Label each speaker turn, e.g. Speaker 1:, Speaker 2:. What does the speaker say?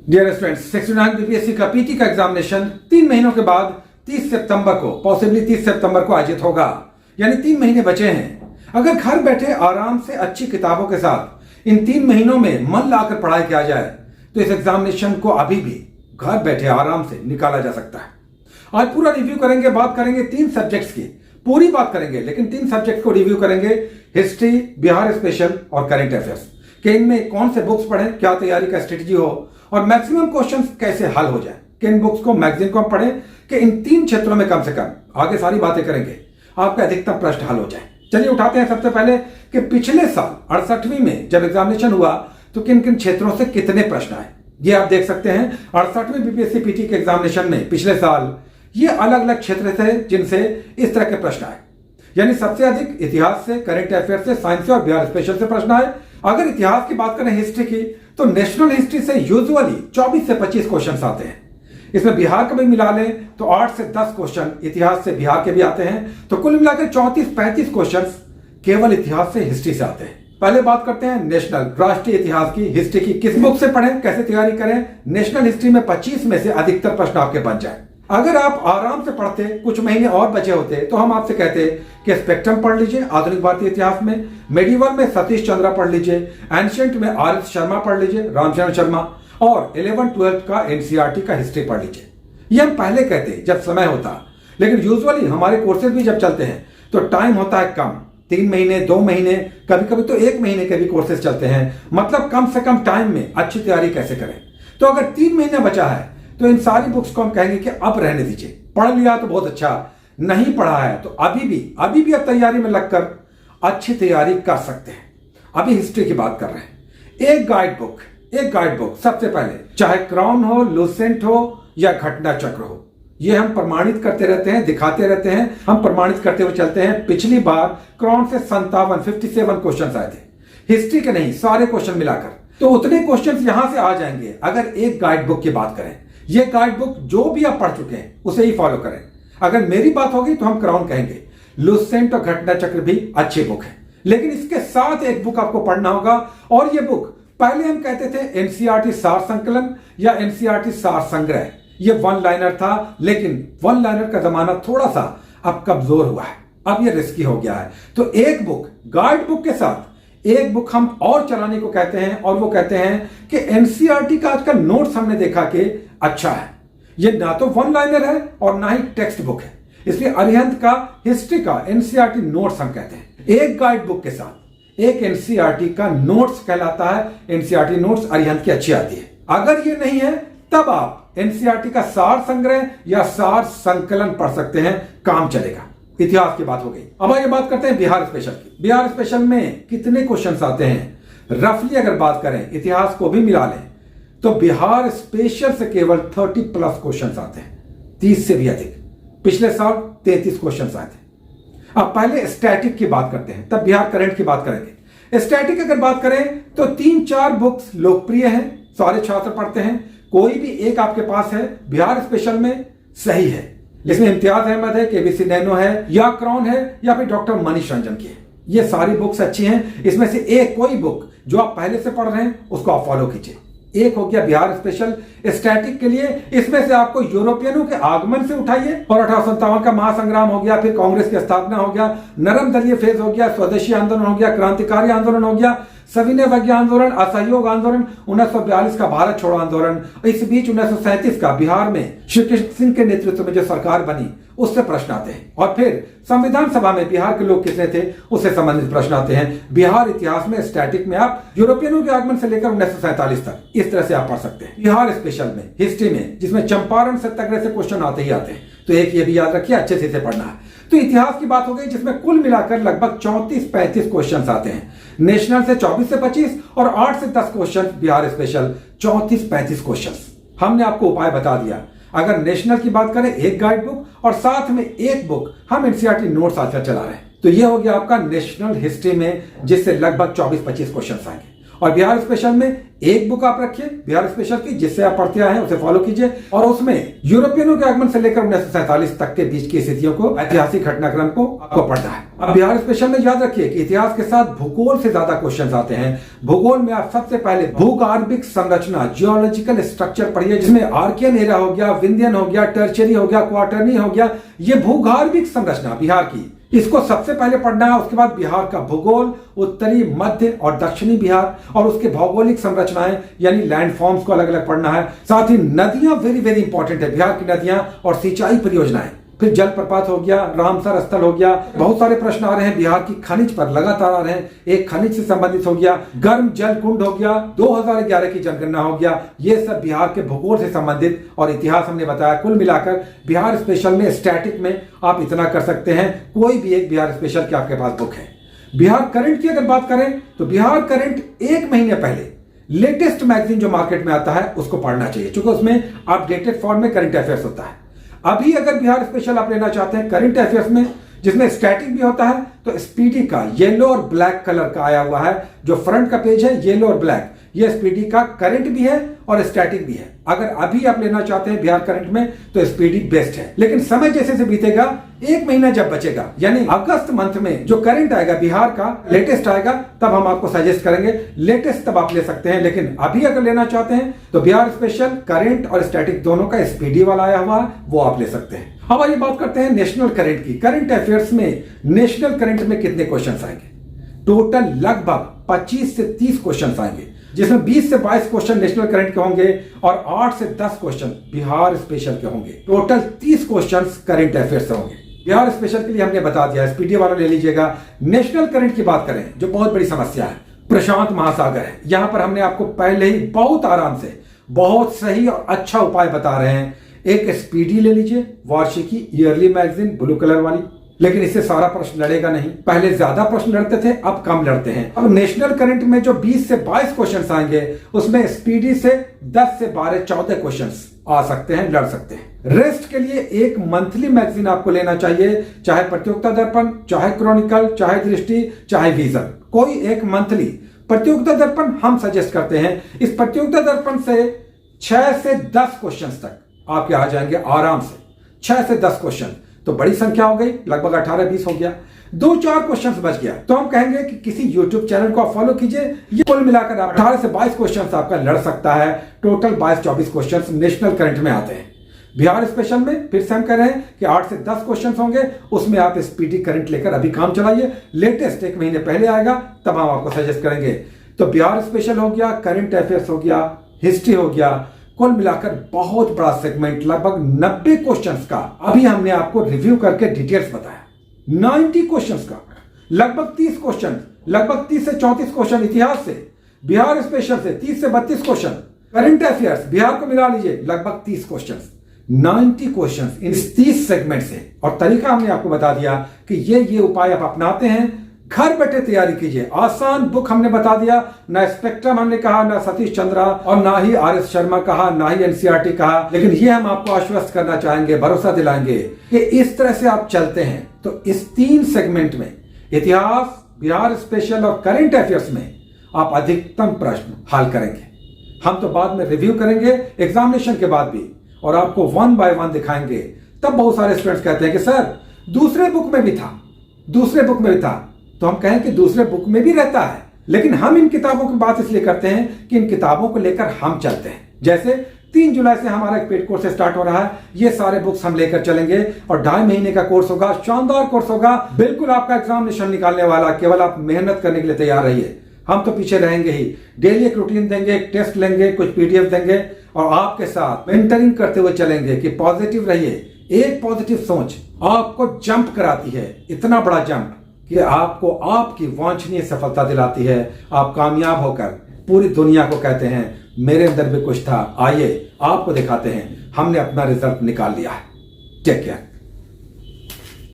Speaker 1: Dear students, 69 BPSC का PT का examination 3 महीनों के बाद 30 सितंबर को, पॉसिबली 30 सितंबर को आयोजित होगा। यानी 3 महीने बचे हैं। अगर घर बैठे आराम से अच्छी किताबों के साथ इन 3 महीनों में मन लाकर पढ़ाई किया जाए तो इस एग्जामिनेशन को अभी भी घर बैठे आराम से निकाला जा सकता है। आज पूरा रिव्यू करेंगे, बात करेंगे 3 सब्जेक्ट्स की, पूरी बात करेंगे लेकिन 3 सब्जेक्ट को रिव्यू करेंगे। हिस्ट्री, बिहार स्पेशल और करंट अफेयर्स कि इनमें कौन से बुक्स पढ़ें, क्या तैयारी का स्ट्रेटजी हो और मैक्सिमम क्वेश्चंस कैसे हल हो जाए, किन बुक्स को मैगजीन को पढ़ें कि इन 3 क्षेत्रों में कम से कम आगे सारी बातें करेंगे, आपका अधिकतम प्रश्न हल हो जाए। चलिए उठाते हैं सबसे पहले कि पिछले साल 68वीं में जब एग्जामिनेशन हुआ तो किन किन क्षेत्रों से कितने प्रश्न आए। ये आप देख सकते हैं 68वीं बीपीएससी पीटी के एग्जामिनेशन में पिछले साल ये अलग अलग क्षेत्र थे जिनसे इस तरह के प्रश्न आए। यानी सबसे अधिक इतिहास से, करंट अफेयर से, साइंस से और बिहार स्पेशल से प्रश्न आए। अगर इतिहास की बात करें, हिस्ट्री की, तो नेशनल हिस्ट्री से यूजुअली 24 से 25 क्वेश्चन आते हैं। इसमें बिहार का भी मिला लें तो 8 से 10 क्वेश्चन इतिहास से बिहार के भी आते हैं। तो कुल मिलाकर 34-35 क्वेश्चन केवल इतिहास से, हिस्ट्री से आते हैं। पहले बात करते हैं नेशनल, राष्ट्रीय इतिहास की, हिस्ट्री की। किस बुक से पढ़ें, कैसे तैयारी करें। नेशनल हिस्ट्री में 25 में से अधिकतर प्रश्न आपके बन जाए। अगर आप आराम से पढ़ते, कुछ महीने और बचे होते तो हम आपसे कहते कि स्पेक्ट्रम पढ़ लीजिए आधुनिक भारतीय इतिहास में, मेडिवल में सतीश चंद्रा पढ़ लीजिए, एंशिएंट में आर एस शर्मा पढ़ लीजिए, रामचंद्र शर्मा, और 11-12 का एनसीईआरटी का हिस्ट्री पढ़ लीजिए। ये हम पहले कहते जब समय होता, लेकिन यूजुअली हमारे कोर्सेज भी जब चलते हैं तो टाइम होता है कम, 3 महीने, 2 महीने, कभी कभी तो 1 महीने के भी कोर्सेज चलते हैं। मतलब कम से कम टाइम में अच्छी तैयारी कैसे करें। तो अगर 3 महीने बचा है तो इन सारी बुक्स को हम कहेंगे कि अब रहने दीजिए। पढ़ लिया तो बहुत अच्छा, नहीं पढ़ा है तो अभी भी अब तैयारी में लगकर अच्छी तैयारी कर सकते हैं। अभी हिस्ट्री की बात कर रहे हैं। एक गाइड बुक सबसे पहले, चाहे क्राउन हो, लुसेंट हो या घटना चक्र हो, ये हम प्रमाणित करते रहते हैं, दिखाते रहते हैं, हम प्रमाणित करते हुए चलते हैं। पिछली बार क्राउन से 57 क्वेश्चन आए थे, हिस्ट्री के नहीं, सारे क्वेश्चन मिलाकर। तो उतने क्वेश्चन यहां से आ जाएंगे अगर एक गाइड बुक की बात करें। ये गाइड बुक जो भी आप पढ़ चुके हैं उसे ही फॉलो करें। अगर मेरी बात होगी तो हम क्राउन कहेंगे। लुसेंट और घटना चक्र भी अच्छी बुक है, लेकिन इसके साथ एक बुक आपको पढ़ना होगा। और ये बुक पहले हम कहते थे एनसीईआरटी सार संकलन या एनसीईआरटी सार संग्रह। ये 1 लाइनर था, लेकिन 1 लाइनर का जमाना थोड़ा सा अब कमजोर हुआ है, अब ये रिस्की हो गया है। तो एक बुक, गाइड बुक के साथ एक बुक हम और चलाने को कहते हैं, और वो कहते हैं कि एनसीईआरटी का आजकल नोट्स हमने देखा कि अच्छा है। ये ना तो 1 लाइनर है और ना ही टेक्स्ट बुक है, इसलिए अरिहंत का हिस्ट्री का एनसीईआरटी नोट्स हम कहते हैं। एक गाइड बुक के साथ एक एनसीईआरटी का नोट्स कहलाता है। एनसीईआरटी नोट्स अरिहंत की अच्छी आती है। अगर ये नहीं है तब आप एनसीईआरटी का सार संग्रह या सार संकलन पढ़ सकते हैं, काम चलेगा। इतिहास की बात हो गई। अब आइए बात करते हैं बिहार स्पेशल की। बिहार स्पेशल में कितने क्वेश्चंस आते हैं, रफली अगर बात करें, इतिहास को भी मिला लें तो बिहार स्पेशल से केवल 30+ क्वेश्चंस आते हैं, 30 से भी अधिक। पिछले साल 33 क्वेश्चंस आए थे। अब पहले स्टैटिक की बात करते हैं, तब बिहार करंट की बात करेंगे। स्टैटिक अगर बात करें तो 3-4 बुक्स लोकप्रिय हैं, सारे छात्र पढ़ते हैं। कोई भी एक आपके पास है बिहार स्पेशल में, सही है। इसमें इम्तियाज अहमद है, केबीसी नैनो है, या क्राउन है, या फिर डॉक्टर मनीष रंजन की है। ये सारी बुक्स अच्छी हैं। इसमें से एक कोई बुक जो आप पहले से पढ़ रहे हैं उसको आप फॉलो कीजिए। एक हो गया बिहार स्पेशल स्टैटिक के लिए। इसमें से आपको यूरोपियनों के आगमन से उठाइए, और 1857 का महासंग्राम हो गया, फिर कांग्रेस की स्थापना हो गया, नरम दलीय फेज हो गया, स्वदेशी आंदोलन हो गया, क्रांतिकारी आंदोलन हो गया, सविनय अवज्ञा आंदोलन, असहयोग आंदोलन, 1942 का भारत छोड़ो आंदोलन, इस बीच 1937 का बिहार में श्री कृष्ण सिंह के नेतृत्व में जो सरकार बनी उससे प्रश्न आते हैं, और फिर संविधान सभा में बिहार के लोग कितने थे उससे संबंधित प्रश्न आते हैं। बिहार इतिहास में स्टैटिक में आप यूरोपियनों के आगमन से लेकर 1947 तक इस तरह से आप पढ़ सकते हैं। बिहार स्पेशल में हिस्ट्री में, जिसमें चंपारण सत्याग्रह से क्वेश्चन आते ही आते हैं, तो एक ये भी याद रखिए, अच्छे से पढ़ना है। तो इतिहास की बात हो गई, जिसमें कुल मिलाकर लगभग 34-35 क्वेश्चन आते हैं। नेशनल से 24 से 25 और 8 से 10 क्वेश्चन बिहार स्पेशल, 34-35 क्वेश्चन। हमने आपको उपाय बता दिया। अगर नेशनल की बात करें, एक गाइड बुक और साथ में एक बुक हम एनसीईआरटी नोट्स आजकल चला रहे हैं। तो ये हो गया आपका नेशनल हिस्ट्री में, जिससे लगभग 24-25 क्वेश्चन आएंगे। और बिहार स्पेशल में एक बुक आप रखिए बिहार स्पेशल की, जिससे आप पढ़ते आए हैं उसे फॉलो कीजिए, और उसमें यूरोपियनों के आगमन से लेकर 1947 तक के बीच की स्थितियों को, ऐतिहासिक घटनाक्रम को आपको पढ़ना है। अब बिहार स्पेशल में याद रखिए कि इतिहास के साथ भूगोल से ज्यादा क्वेश्चन आते हैं। भूगोल में आप सबसे पहले भूगर्भिक संरचना, जियोलॉजिकल स्ट्रक्चर पढ़िए, जिसमें आर्कियन एरा हो गया, विंध्यन हो गया, टर्शियरी हो गया, क्वार्टरनी हो गया, ये भूगर्भिक संरचना बिहार की, इसको सबसे पहले पढ़ना है। उसके बाद बिहार का भूगोल, उत्तरी, मध्य और दक्षिणी बिहार, और उसके भौगोलिक संरचनाएं यानी लैंडफॉर्म्स को अलग अलग पढ़ना है। साथ ही नदियां वेरी वेरी इंपॉर्टेंट है, बिहार की नदियां और सिंचाई परियोजनाएं, फिर जलप्रपात हो गया, रामसर स्थल हो गया। बहुत सारे प्रश्न आ रहे हैं बिहार की खनिज पर, लगातार आ रहे हैं। एक खनिज से संबंधित हो गया, गर्म जल कुंड हो गया, 2011 की जनगणना हो गया। ये सब बिहार के भूगोल से संबंधित और इतिहास हमने बताया। कुल मिलाकर बिहार स्पेशल में स्टैटिक में आप इतना कर सकते हैं। कोई भी एक बिहार स्पेशल की आपके पास बुक है। बिहार करंट की अगर बात करें तो बिहार करंट एक महीने पहले लेटेस्ट मैगजीन जो मार्केट में आता है उसको पढ़ना चाहिए, क्योंकि उसमें अपडेटेड फॉर्म में करंट अफेयर्स होता है। अभी अगर बिहार स्पेशल आप लेना चाहते हैं करंट अफेयर्स में, जिसमें स्टैटिक भी होता है, तो स्पीडी का येलो और ब्लैक कलर का आया हुआ है, जो फ्रंट का पेज है येलो और ब्लैक, ये स्पीडी का करंट भी है और स्टैटिक भी है। अगर अभी आप लेना चाहते हैं बिहार करंट में तो स्पीडी बेस्ट है। लेकिन समय जैसे जैसे बीतेगा, एक महीना जब बचेगा, यानी अगस्त मंथ में जो करंट आएगा बिहार का लेटेस्ट आएगा, तब हम आपको सजेस्ट करेंगे, लेटेस्ट तब आप ले सकते हैं। लेकिन अभी अगर लेना चाहते हैं तो बिहार स्पेशल करंट और स्टैटिक दोनों का स्पीडी वाला आया हुआ है, वो आप ले सकते हैं। अब आइए बात करते हैं नेशनल करंट की। करंट अफेयर्स में नेशनल करंट में कितने क्वेश्चन आएंगे? टोटल लगभग 25 से 30 क्वेश्चन आएंगे, जिसमें 20 से 22 क्वेश्चन नेशनल करंट के होंगे और 8 से 10 क्वेश्चन बिहार स्पेशल के होंगे। टोटल 30 क्वेश्चन करंट अफेयर्स होंगे। बिहार स्पेशल के लिए हमने बता दिया, स्पीडी वाला ले लीजिएगा। नेशनल करंट की बात करें, जो बहुत बड़ी समस्या है, प्रशांत महासागर है। यहां पर हमने आपको पहले ही बहुत आराम से बहुत सही और अच्छा उपाय बता रहे हैं। एक स्पीडी ले लीजिए, वार्षिकी ईयरली मैगजीन ब्लू कलर वाली, लेकिन इससे सारा प्रश्न लड़ेगा नहीं। पहले ज्यादा प्रश्न लड़ते थे, अब कम लड़ते हैं। अब नेशनल करंट में जो 20 से 22 क्वेश्चन आएंगे, उसमें स्पीडी से 10 से 12 14 क्वेश्चन आ सकते हैं, लड़ सकते हैं। रेस्ट के लिए एक मंथली मैगजीन आपको लेना चाहिए, चाहे प्रतियोगिता दर्पण, चाहे क्रॉनिकल, चाहे दृष्टि, चाहे विजन, कोई एक मंथली। प्रतियोगिता दर्पण हम सजेस्ट करते हैं। इस प्रतियोगिता दर्पण से 6 से 10 क्वेश्चन तक आपके आ जाएंगे आराम से। 6 से 10 क्वेश्चन तो बड़ी संख्या हो गई, लगभग 18-20 हो गया। 2-4 क्वेश्चंस बच गया, तो हम कहेंगे कि किसी यूट्यूब चैनल को आप फॉलो कीजिए। ये कुल मिलाकर 18 से 22 क्वेश्चंस आपका लड़ सकता है। टोटल 22-24 क्वेश्चंस नेशनल करंट में आते हैं। बिहार स्पेशल में फिर से हम कह रहे हैं कि 8 से 10 क्वेश्चंस होंगे, उसमें आप स्पीडी करंट लेकर अभी काम चलाइए। लेटेस्ट एक महीने पहले आएगा, तब हम आपको सजेस्ट करेंगे। तो बिहार स्पेशल हो गया, करंट अफेयर्स हो गया, हिस्ट्री हो गया, कुल मिलाकर बहुत बड़ा सेगमेंट, लगभग 90 क्वेश्चंस का अभी हमने आपको रिव्यू करके डिटेल्स बताया। 90 क्वेश्चंस का लगभग 30 क्वेश्चन, लगभग 30 से 34 क्वेश्चन इतिहास से, बिहार स्पेशल से 30 से 32 क्वेश्चन, करंट अफेयर्स बिहार को मिला लीजिए लगभग 30 क्वेश्चन, 90 क्वेश्चन इन 30 सेगमेंट से। और तरीका हमने आपको बता दिया कि ये उपाय आप अपनाते हैं, घर बैठे तैयारी कीजिए। आसान बुक हमने बता दिया, ना स्पेक्ट्रम हमने कहा, ना सतीश चंद्रा और ना ही RS शर्मा कहा, ना ही NCERT कहा। लेकिन ये हम आपको आश्वस्त करना चाहेंगे, भरोसा दिलाएंगे कि इस तरह से आप चलते हैं तो इस 3 सेगमेंट में, इतिहास, बिहार स्पेशल और करंट अफेयर्स में, आप अधिकतम प्रश्न हल करेंगे। हम तो बाद में रिव्यू करेंगे एग्जामिनेशन के बाद भी, और आपको 1 बाय 1 दिखाएंगे। तब बहुत सारे स्टूडेंट्स कहते हैं कि सर दूसरे बुक में भी था, दूसरे बुक में भी था। तो हम कहें कि दूसरे बुक में भी रहता है, लेकिन हम इन किताबों की बात इसलिए करते हैं कि इन किताबों को लेकर हम चलते हैं। जैसे 3 जुलाई से हमारा एक पेड कोर्स स्टार्ट हो रहा है, ये सारे बुक्स हम लेकर चलेंगे और 2.5 महीने का कोर्स होगा, शानदार कोर्स होगा, बिल्कुल आपका एग्जामिनेशन निकालने वाला। केवल आप मेहनत करने के लिए तैयार रहिए, हम तो पीछे रहेंगे ही। डेली एक रूटीन देंगे, एक टेस्ट लेंगे, कुछ PDF देंगे और आपके साथ मेंटरिंग करते हुए चलेंगे कि पॉजिटिव रहिए। एक पॉजिटिव सोच आपको जंप कराती है, इतना बड़ा जंप कि आपको आपकी वांछनीय सफलता दिलाती है। आप कामयाब होकर पूरी दुनिया को कहते हैं मेरे अंदर भी कुछ था, आइए आपको दिखाते हैं, हमने अपना रिजल्ट निकाल लिया है। Take care.